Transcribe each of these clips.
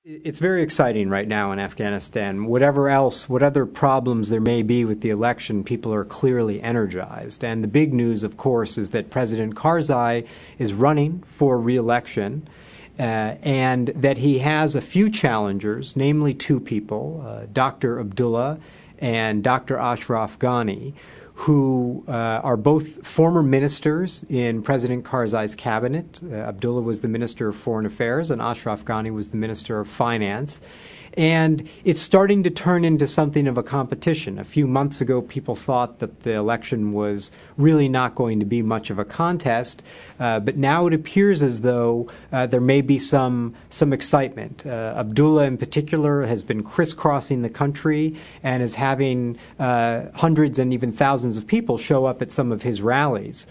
It's very exciting right now in Afghanistan. Whatever else, what other problems there may be with the election, people are clearly energized. And the big news, of course, is that President Karzai is running for re-election, and that he has a few challengers, namely two people, Dr. Abdullah and Dr. Ashraf Ghani, who are both former ministers in President Karzai's cabinet. Abdullah was the Minister of Foreign Affairs, and Ashraf Ghani was the Minister of Finance. And it's starting to turn into something of a competition. A few months ago, people thought that the election was really not going to be much of a contest, but now it appears as though there may be some excitement. Abdullah, in particular, has been crisscrossing the country and is having hundreds and even thousands of people show up at some of his rallies.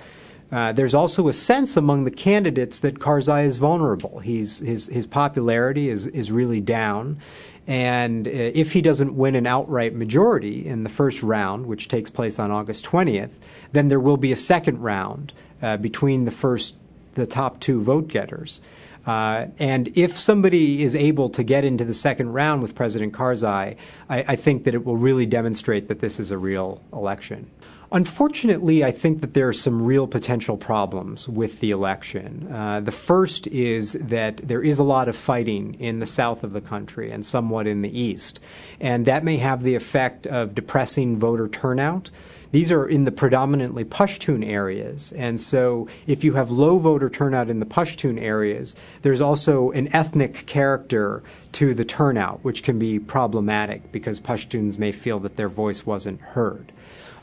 There's also a sense among the candidates that Karzai is vulnerable. His popularity is really down. And if he doesn't win an outright majority in the first round, which takes place on August 20th, then there will be a second round between the top two vote getters. And if somebody is able to get into the second round with President Karzai, I think that it will really demonstrate that this is a real election. Unfortunately, I think that there are some real potential problems with the election. The first is that there is a lot of fighting in the south of the country and somewhat in the east, and that may have the effect of depressing voter turnout. These are in the predominantly Pashtun areas, and so if you have low voter turnout in the Pashtun areas, there's also an ethnic character to the turnout, which can be problematic because Pashtuns may feel that their voice wasn't heard.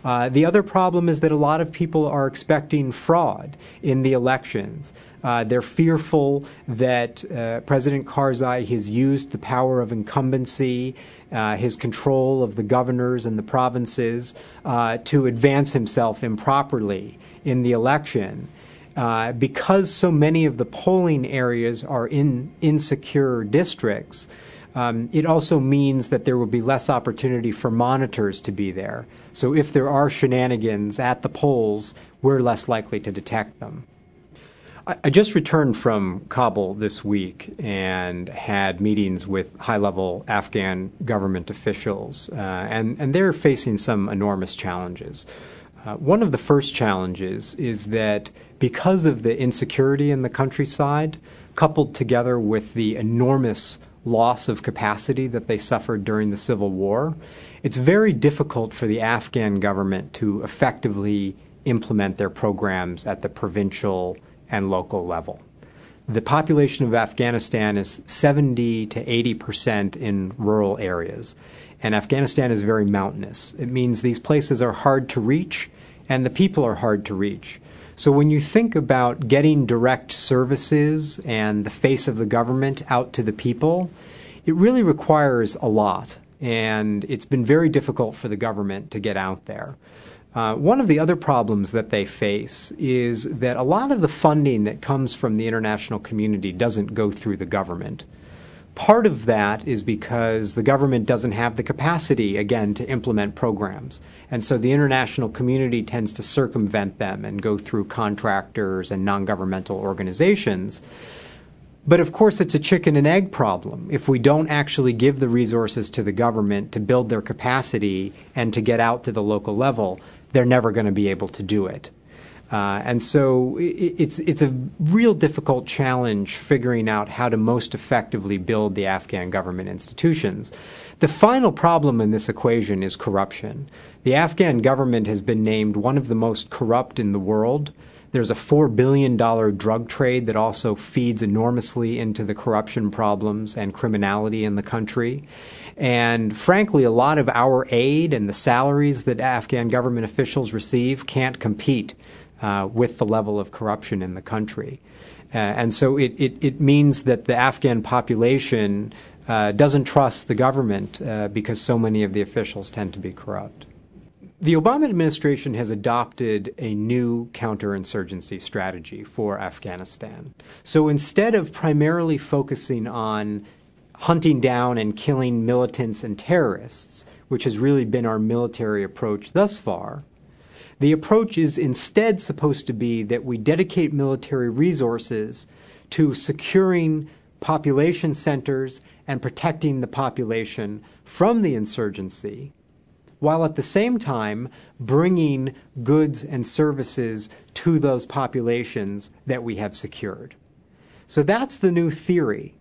The other problem is that a lot of people are expecting fraud in the elections. They're fearful that President Karzai has used the power of incumbency, his control of the governors and the provinces, to advance himself improperly in the election. Because so many of the polling areas are in insecure districts, it also means that there will be less opportunity for monitors to be there. So if there are shenanigans at the polls, we're less likely to detect them. I just returned from Kabul this week and had meetings with high-level Afghan government officials, and they're facing some enormous challenges. One of the first challenges is that because of the insecurity in the countryside, coupled together with the enormous loss of capacity that they suffered during the Civil War, it's very difficult for the Afghan government to effectively implement their programs at the provincial and local level. The population of Afghanistan is 70 to 80% in rural areas, and Afghanistan is very mountainous. It means these places are hard to reach, and the people are hard to reach. So when you think about getting direct services and the face of the government out to the people, it really requires a lot, and it's been very difficult for the government to get out there. One of the other problems that they face is that a lot of the funding that comes from the international community doesn't go through the government. Part of that is because the government doesn't have the capacity, again, to implement programs. And so the international community tends to circumvent them and go through contractors and non-governmental organizations. But of course, it's a chicken and egg problem. If we don't actually give the resources to the government to build their capacity and to get out to the local level, they're never going to be able to do it. And so it's a real difficult challenge figuring out how to most effectively build the Afghan government institutions. The final problem in this equation is corruption. The Afghan government has been named one of the most corrupt in the world. There's a $4 billion drug trade that also feeds enormously into the corruption problems and criminality in the country. And frankly, a lot of our aid and the salaries that Afghan government officials receive can't compete with the level of corruption in the country. And so it means that the Afghan population doesn't trust the government because so many of the officials tend to be corrupt. The Obama administration has adopted a new counterinsurgency strategy for Afghanistan. So instead of primarily focusing on hunting down and killing militants and terrorists, which has really been our military approach thus far, the approach is instead supposed to be that we dedicate military resources to securing population centers and protecting the population from the insurgency, while at the same time bringing goods and services to those populations that we have secured. So that's the new theory.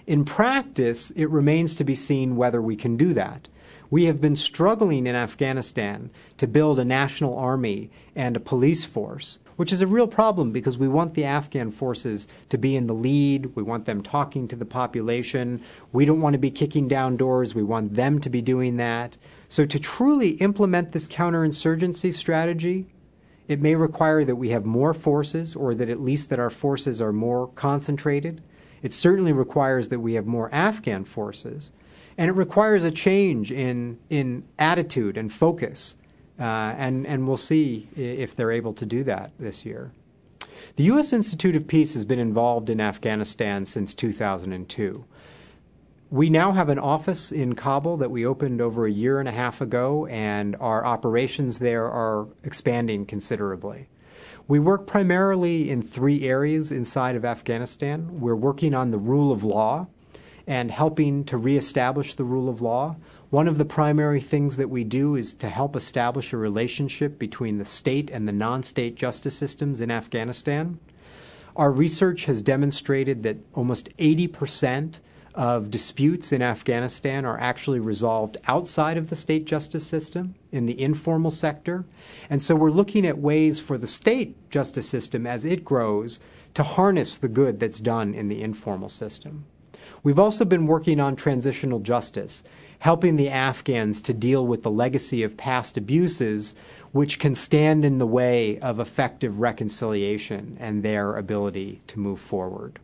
In practice, it remains to be seen whether we can do that. We have been struggling in Afghanistan to build a national army and a police force, which is a real problem because we want the Afghan forces to be in the lead. We want them talking to the population. We don't want to be kicking down doors. We want them to be doing that. So to truly implement this counterinsurgency strategy, it may require that we have more forces, or that at least that our forces are more concentrated. It certainly requires that we have more Afghan forces. And it requires a change in attitude and focus. And we'll see if they're able to do that this year. The U.S. Institute of Peace has been involved in Afghanistan since 2002. We now have an office in Kabul that we opened over a year and a half ago, and our operations there are expanding considerably. We work primarily in 3 areas inside of Afghanistan. We're working on the rule of law and helping to reestablish the rule of law. One of the primary things that we do is to help establish a relationship between the state and the non-state justice systems in Afghanistan. Our research has demonstrated that almost 80% of disputes in Afghanistan are actually resolved outside of the state justice system, in the informal sector. And so we're looking at ways for the state justice system, as it grows, to harness the good that's done in the informal system. We've also been working on transitional justice, helping the Afghans to deal with the legacy of past abuses, which can stand in the way of effective reconciliation and their ability to move forward.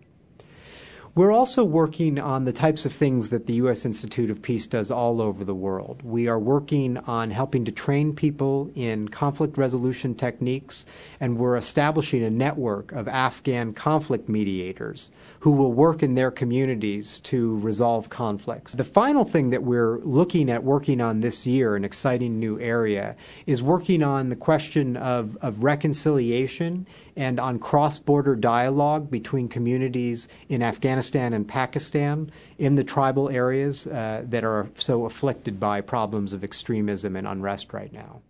We're also working on the types of things that the U.S. Institute of Peace does all over the world. We are working on helping to train people in conflict resolution techniques, and we're establishing a network of Afghan conflict mediators who will work in their communities to resolve conflicts. The final thing that we're looking at working on this year, an exciting new area, is working on the question of reconciliation and on cross-border dialogue between communities in Afghanistan and Pakistan in the tribal areas that are so afflicted by problems of extremism and unrest right now.